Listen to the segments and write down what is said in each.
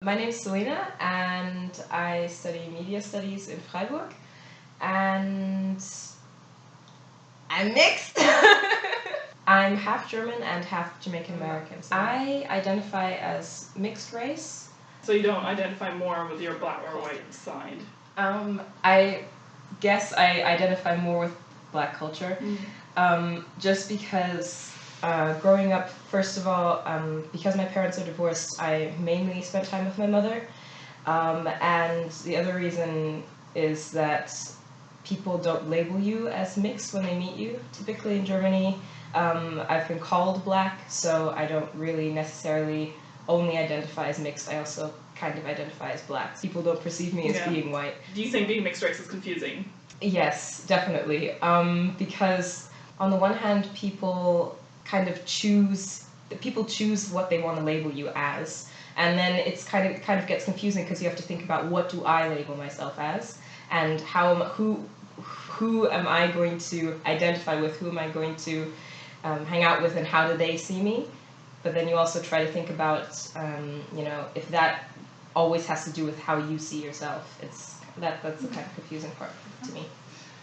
My name is Selina, and I study media studies in Freiburg, and I'm mixed. I'm half German and half Jamaican American. So I identify as mixed race. So you don't identify more with your black or white side? I guess I identify more with black culture, just because growing up, first of all, because my parents are divorced, I mainly spent time with my mother, and the other reason is that people don't label you as mixed when they meet you. Typically in Germany, I've been called black, so I don't really necessarily only identify as mixed. I also kind of identify as black. People don't perceive me as being white. Do you think being mixed race is confusing? Yes, definitely. Because on the one hand, people choose what they want to label you as, and then it's kind of gets confusing because you have to think about, what do I label myself as, and who am I going to identify with, who am I going to hang out with, and how do they see me? But then you also try to think about if that always has to do with how you see yourself. That's the kind of confusing part to me.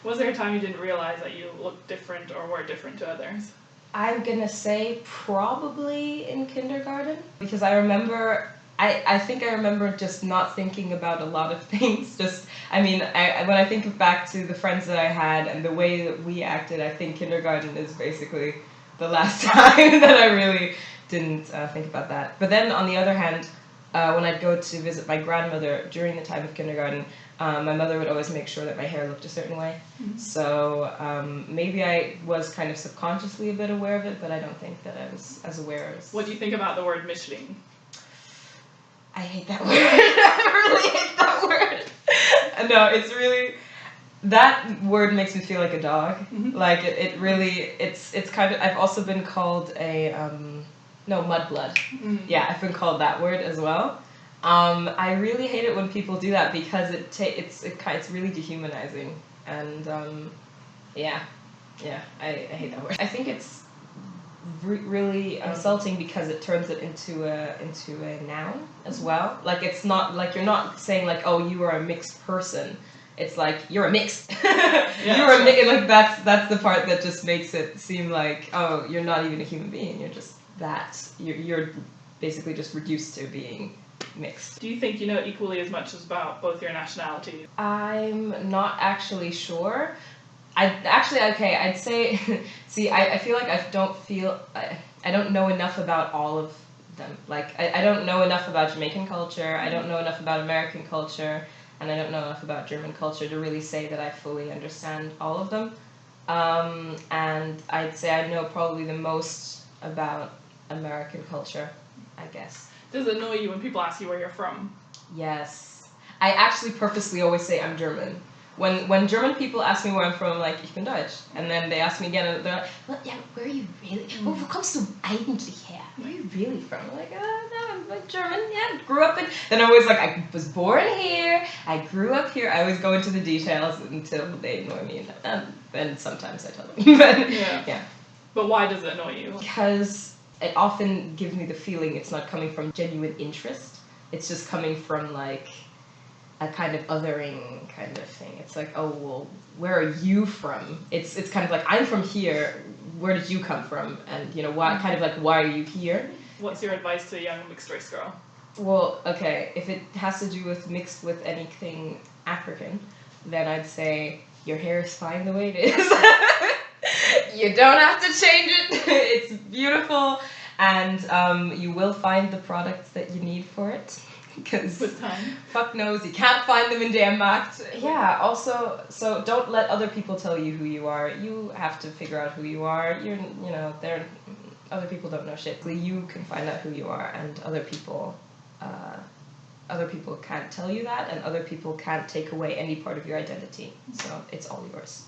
Was there a time you didn't realize that you looked different or were different to others? I'm gonna say probably in kindergarten, because I think I remember just not thinking about a lot of things. When I think back to the friends that I had and the way that we acted, I think kindergarten is basically the last time that I really didn't think about that. But then on the other hand, when I'd go to visit my grandmother during the time of kindergarten, my mother would always make sure that my hair looked a certain way. Mm-hmm. So maybe I was kind of subconsciously a bit aware of it, but I don't think that I was as aware as... What do you think about the word Michelin? I hate that word. I really hate that word. No, it's really... That word makes me feel like a dog. Mm-hmm. Like, it's kind of... I've also been called a... mudblood. Mm-hmm. Yeah, I've been called that word as well. I really hate it when people do that, because it's really dehumanizing, and I hate that word. I think it's really insulting because it turns it into a noun as well. Like, it's not like you're not saying like, oh, you are a mixed person. It's like, you're a mixed. You're a mixed. Like, that's the part that just makes it seem like, oh, you're not even a human being. You're just that. You're basically just reduced to being mixed. Do you think you know equally as much about both your nationalities? I'm not actually sure. I'd say, see, I feel like I don't know enough about all of them. Like, I don't know enough about Jamaican culture, I don't know enough about American culture, and I don't know enough about German culture to really say that I fully understand all of them. And I'd say I know probably the most about American culture, I guess. Does it annoy you when people ask you where you're from? Yes. I actually purposely always say I'm German. When German people ask me where I'm from, I'm like, ich bin Deutsch. And then they ask me again, and they're like, well, yeah, where are you really? Wo kommst du eigentlich her? Where are you really from? I'm like, no, I'm like German, yeah, grew up in... Then I'm always like, I was born here, I grew up here. I always go into the details until they annoy me, and then sometimes I tell them. But, yeah. But why does it annoy you? Because it often gives me the feeling it's not coming from genuine interest. It's just coming from, like, a kind of othering kind of thing. It's like, oh, well, where are you from? It's kind of like, I'm from here, where did you come from? And, why, kind of like, why are you here? What's your advice to a young mixed race girl? Well, okay, if it has to do with mixed with anything African, then I'd say your hair is fine the way it is. You don't have to change it. It's beautiful, and you will find the products that you need for it. Because fuck knows, you can't find them in Denmark. Yeah, also, so don't let other people tell you who you are. You have to figure out who you are. Other people don't know shit. You can find out who you are, and other people can't tell you that, and other people can't take away any part of your identity. So it's all yours.